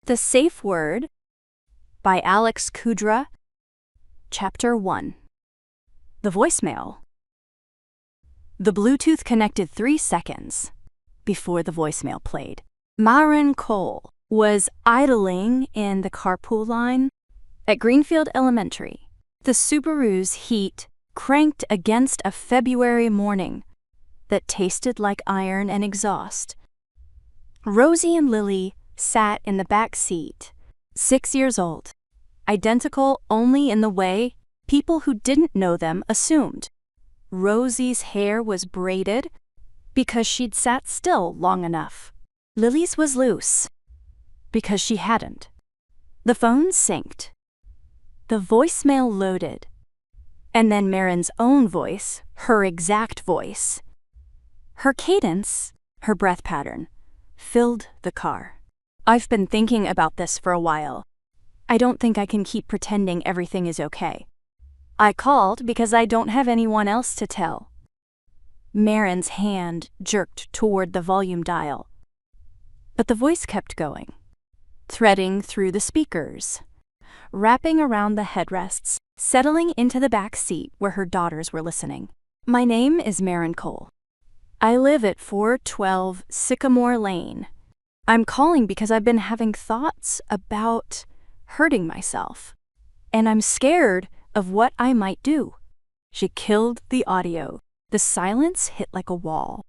The Safe Word by Alex Kudra, Chapter 1. The Voicemail. The Bluetooth connected 3 seconds before the voicemail played. Maren Cole was idling in the carpool line at Greenfield Elementary. The Subaru's heat cranked against a February morning that tasted like iron and exhaust. Rosie and Lily sat in the back seat, 6 years old, identical only in the way people who didn't know them assumed. Rosie's hair was braided because she'd sat still long enough. Lily's was loose because she hadn't. The phone synced. The voicemail loaded. And then Maren's own voice, her exact voice. Her cadence, her breath pattern, filled the car. I've been thinking about this for a while. I don't think I can keep pretending everything is okay. I called because I don't have anyone else to tell. Maren's hand jerked toward the volume dial. But the voice kept going, threading through the speakers, wrapping around the headrests, settling into the back seat where her daughters were listening. My name is Maren Cole. I live at 412 Sycamore Lane. I'm calling because I've been having thoughts about hurting myself, and I'm scared of what I might do. She killed the audio. The silence hit like a wall.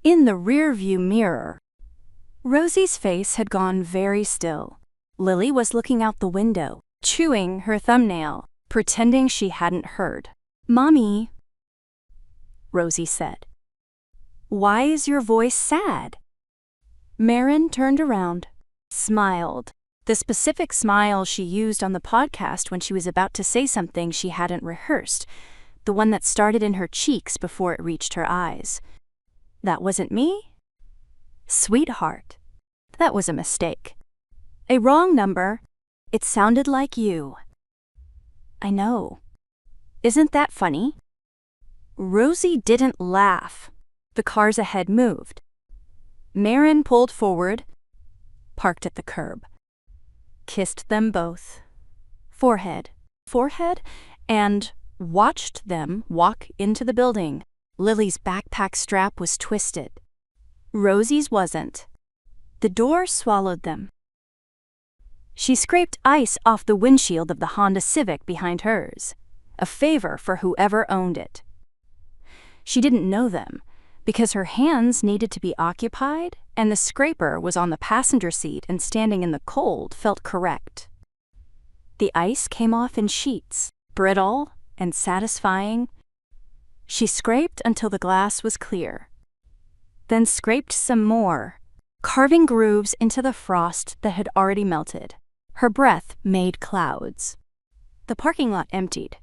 In the rearview mirror, Rosie's face had gone very still. Lily was looking out the window, chewing her thumbnail, pretending she hadn't heard. "Mommy," Rosie said, "why is your voice sad?" Maren turned around, smiled, the specific smile she used on the podcast when she was about to say something she hadn't rehearsed, the one that started in her cheeks before it reached her eyes. "That wasn't me? Sweetheart, that was a mistake. A wrong number. It sounded like you." "I know. Isn't that funny?" Rosie didn't laugh. The cars ahead moved. Maren pulled forward, parked at the curb, kissed them both, forehead, and watched them walk into the building. Lily's backpack strap was twisted. Rosie's wasn't. The door swallowed them. She scraped ice off the windshield of the Honda Civic behind hers, a favor for whoever owned it. She didn't know them, because her hands needed to be occupied and the scraper was on the passenger seat and standing in the cold felt correct. The ice came off in sheets, brittle and satisfying. She scraped until the glass was clear, then scraped some more, carving grooves into the frost that had already melted. Her breath made clouds. The parking lot emptied.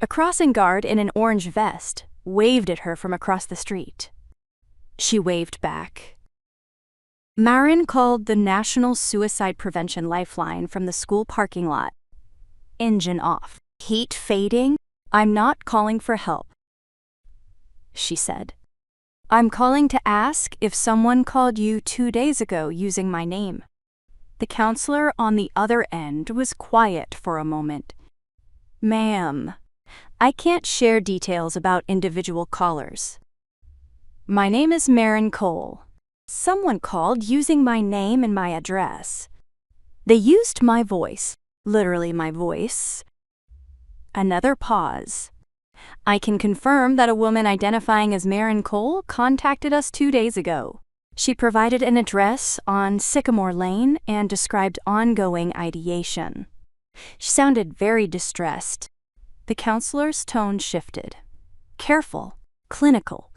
A crossing guard in an orange vest waved at her from across the street. She waved back. Maren called the National Suicide Prevention Lifeline from the school parking lot. Engine off. Heat fading. "I'm not calling for help," she said. "I'm calling to ask if someone called you 2 days ago using my name." The counselor on the other end was quiet for a moment. "Ma'am, I can't share details about individual callers. My name is Maren Cole. Someone called using my name and my address. They used my voice, literally my voice." Another pause. "I can confirm that a woman identifying as Maren Cole contacted us 2 days ago. She provided an address on Sycamore Lane and described ongoing ideation." She sounded very distressed. The counselor's tone shifted. Careful, clinical.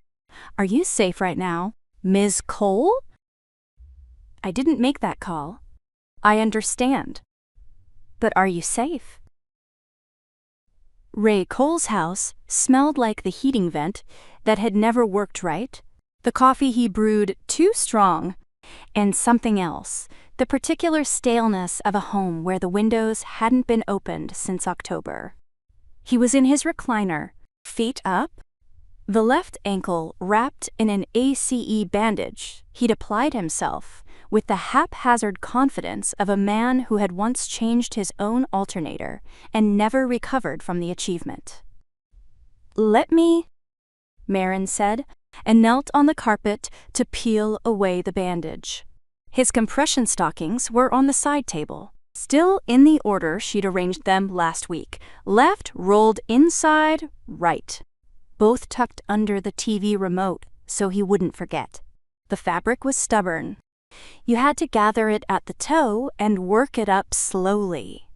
"Are you safe right now, Ms. Cole?" "I didn't make that call. I understand. But are you safe?" Ray Cole's house smelled like the heating vent that had never worked right, the coffee he brewed too strong, and something else, the particular staleness of a home where the windows hadn't been opened since October. He was in his recliner, feet up, the left ankle wrapped in an ACE bandage he'd applied himself with the haphazard confidence of a man who had once changed his own alternator and never recovered from the achievement. "Let me," Marin said, and knelt on the carpet to peel away the bandage. His compression stockings were on the side table, still in the order she'd arranged them last week. Left rolled inside, right. Both tucked under the TV remote so he wouldn't forget. The fabric was stubborn. You had to gather it at the toe and work it up slowly,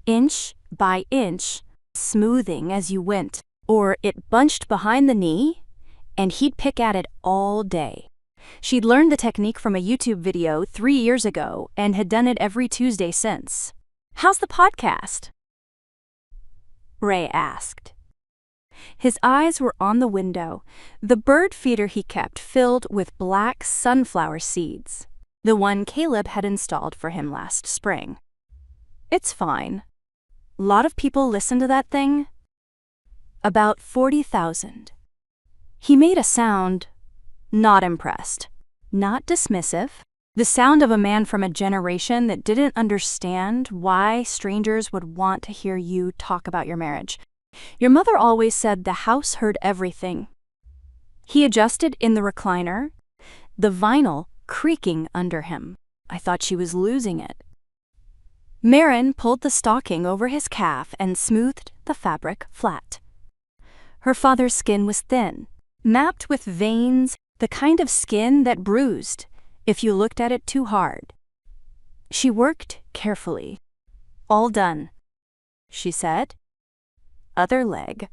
inch by inch, smoothing as you went, or it bunched behind the knee, and he'd pick at it all day. She'd learned the technique from a YouTube video 3 years ago and had done it every Tuesday since. "How's the podcast?" Ray asked. His eyes were on the window, the bird feeder he kept filled with black sunflower seeds, the one Caleb had installed for him last spring. "It's fine. Lot of people listen to that thing." "About 40,000. He made a sound, not impressed, not dismissive, the sound of a man from a generation that didn't understand why strangers would want to hear you talk about your marriage. "Your mother always said the house heard everything." He adjusted in the recliner, the vinyl creaking under him. "I thought she was losing it." Marin pulled the stocking over his calf and smoothed the fabric flat. Her father's skin was thin, mapped with veins, the kind of skin that bruised if you looked at it too hard. She worked carefully. "All done," she said. Other leg.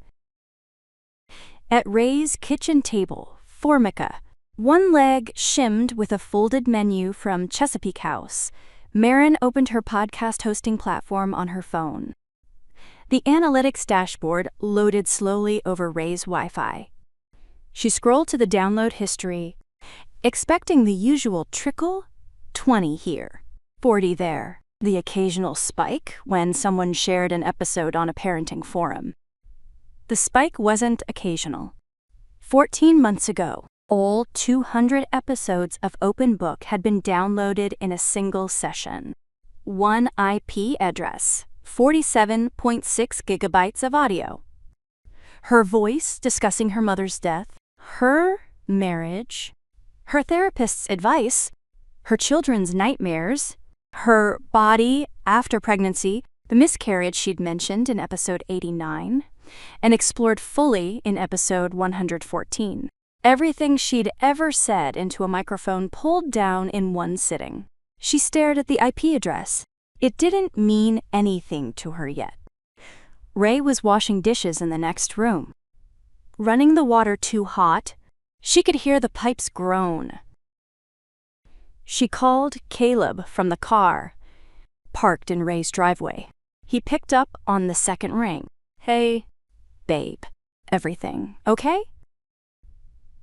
At Ray's kitchen table, Formica, one leg shimmed with a folded menu from Chesapeake House, Marin opened her podcast hosting platform on her phone. The analytics dashboard loaded slowly over Ray's Wi-Fi. She scrolled to the download history, expecting the usual trickle, 20 here, 40 there, the occasional spike when someone shared an episode on a parenting forum. The spike wasn't occasional. 14 months ago, all 200 episodes of Open Book had been downloaded in a single session. One IP address, 47.6 gigabytes of audio. Her voice discussing her mother's death, her marriage, her therapist's advice, her children's nightmares, her body after pregnancy, the miscarriage she'd mentioned in episode 89, and explored fully in episode 114. Everything she'd ever said into a microphone pulled down in one sitting. She stared at the IP address. It didn't mean anything to her yet. Ray was washing dishes in the next room. Running the water too hot, she could hear the pipes groan. She called Caleb from the car, parked in Ray's driveway. He picked up on the second ring. "Hey, babe, everything okay?"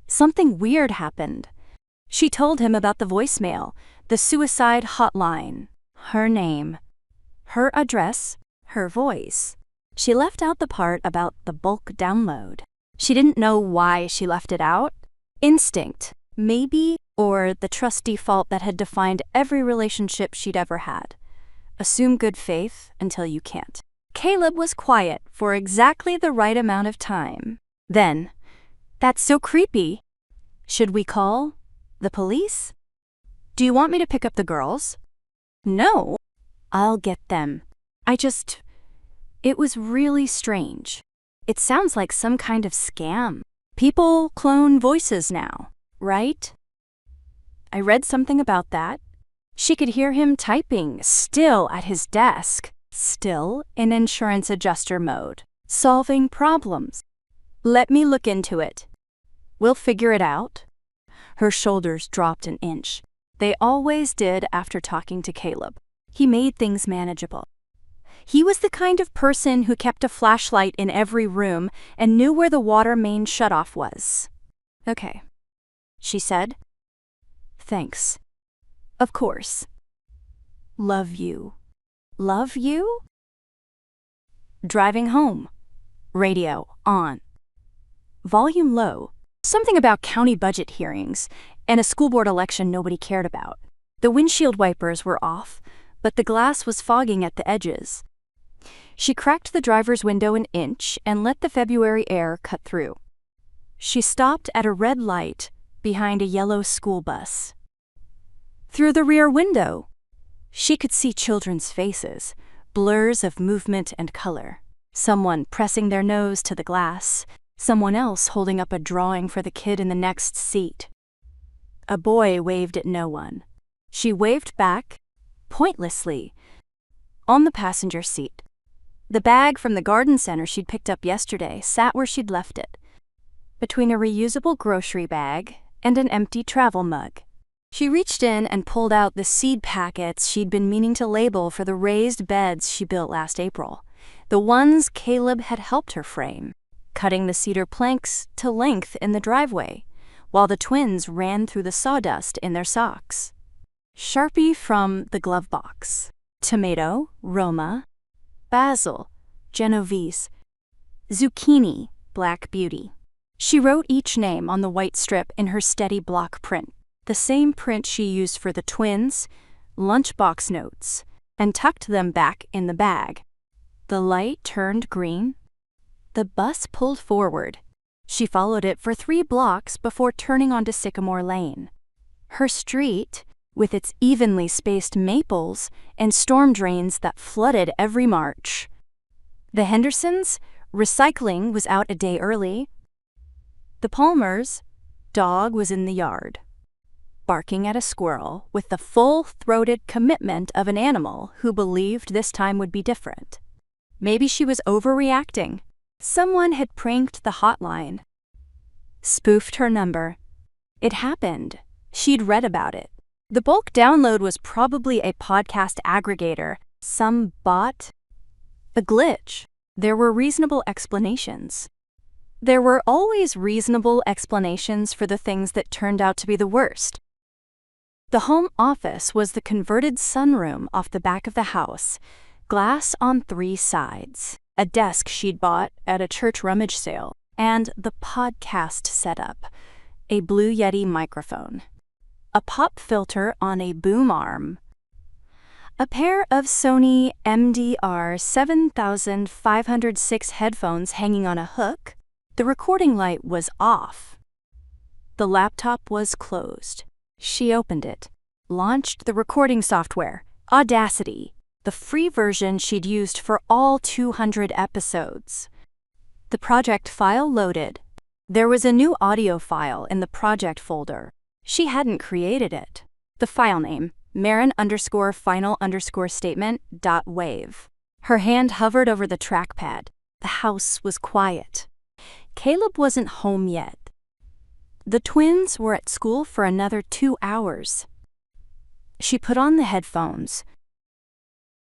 Something weird happened. She told him about the voicemail, the suicide hotline, her name, her address, her voice. She left out the part about the bulk download. She didn't know why she left it out. Instinct, maybe, or the trust default that had defined every relationship she'd ever had. Assume good faith until you can't. Caleb was quiet for exactly the right amount of time. Then, "That's so creepy. Should we call the police?" "Do you want me to pick up the girls?" "No. I'll get them. It was really strange. It sounds like some kind of scam. People clone voices now, right?" I read something about that. She could hear him typing, still at his desk, still in insurance adjuster mode, solving problems. "Let me look into it. We'll figure it out." Her shoulders dropped an inch. They always did after talking to Caleb. He made things manageable. He was the kind of person who kept a flashlight in every room and knew where the water main shutoff was. "Okay," she said. "Thanks. Of course. Love you." "Love you?" Driving home. Radio on. Volume low. Something about county budget hearings and a school board election nobody cared about. The windshield wipers were off, but the glass was fogging at the edges. She cracked the driver's window an inch and let the February air cut through. She stopped at a red light behind a yellow school bus. Through the rear window, she could see children's faces, blurs of movement and color. Someone pressing their nose to the glass, someone else holding up a drawing for the kid in the next seat. A boy waved at no one. She waved back, pointlessly, on the passenger seat. The bag from the garden center she'd picked up yesterday sat where she'd left it, between a reusable grocery bag and an empty travel mug. She reached in and pulled out the seed packets she'd been meaning to label for the raised beds she built last April, the ones Caleb had helped her frame, cutting the cedar planks to length in the driveway, while the twins ran through the sawdust in their socks. Sharpie from the glove box. Tomato, Roma. Basil, Genovese. Zucchini, Black Beauty. She wrote each name on the white strip in her steady block print, the same print she used for the twins' lunchbox notes, and tucked them back in the bag. The light turned green. The bus pulled forward. She followed it for 3 blocks before turning onto Sycamore Lane. Her street, with its evenly spaced maples and storm drains that flooded every March. The Hendersons, recycling was out a day early. The Palmers, dog was in the yard, barking at a squirrel with the full-throated commitment of an animal who believed this time would be different. Maybe she was overreacting. Someone had pranked the hotline, spoofed her number. It happened. She'd read about it. The bulk download was probably a podcast aggregator, some bot, a glitch. There were reasonable explanations. There were always reasonable explanations for the things that turned out to be the worst. The home office was the converted sunroom off the back of the house, glass on 3 sides, a desk she'd bought at a church rummage sale, and the podcast setup, a Blue Yeti microphone, a pop filter on a boom arm, a pair of Sony MDR 7506 headphones hanging on a hook. The recording light was off. The laptop was closed. She opened it, launched the recording software, Audacity, the free version she'd used for all 200 episodes. The project file loaded. There was a new audio file in the project folder. She hadn't created it. The file name, Marin_final_statement.wave. Her hand hovered over the trackpad. The house was quiet. Caleb wasn't home yet. The twins were at school for another 2 hours. She put on the headphones.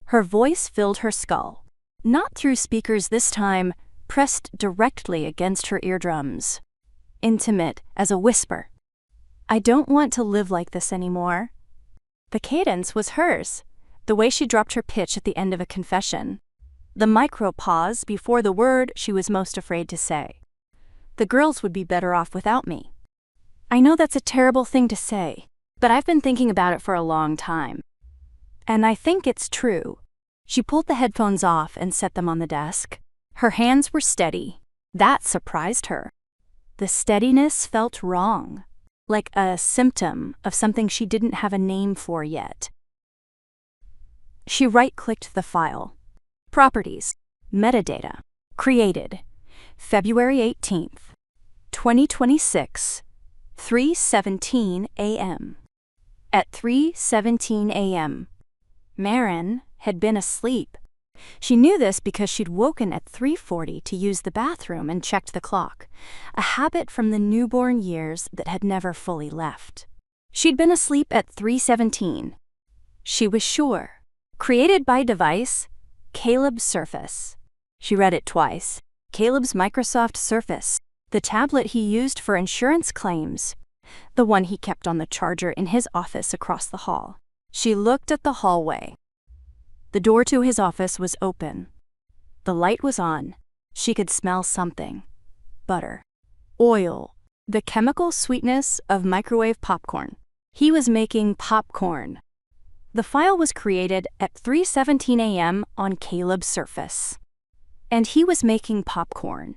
Her voice filled her skull, not through speakers this time, pressed directly against her eardrums. Intimate as a whisper. I don't want to live like this anymore. The cadence was hers, the way she dropped her pitch at the end of a confession. The micro pause before the word she was most afraid to say. The girls would be better off without me. I know that's a terrible thing to say, but I've been thinking about it for a long time. And I think it's true. She pulled the headphones off and set them on the desk. Her hands were steady. That surprised her. The steadiness felt wrong, like a symptom of something she didn't have a name for yet. She right-clicked the file. Properties. Metadata. Created. February 18th, 2026, 3:17 a.m. At 3:17 a.m., Marin had been asleep. She knew this because she'd woken at 3:40 to use the bathroom and checked the clock, a habit from the newborn years that had never fully left. She'd been asleep at 3:17. She was sure. Created by device, Caleb's Surface. She read it twice. Caleb's Microsoft Surface, the tablet he used for insurance claims, the one he kept on the charger in his office across the hall. She looked at the hallway. The door to his office was open. The light was on. She could smell something. Butter. Oil. The chemical sweetness of microwave popcorn. He was making popcorn. The file was created at 3:17 a.m. on Caleb's surface. And he was making popcorn.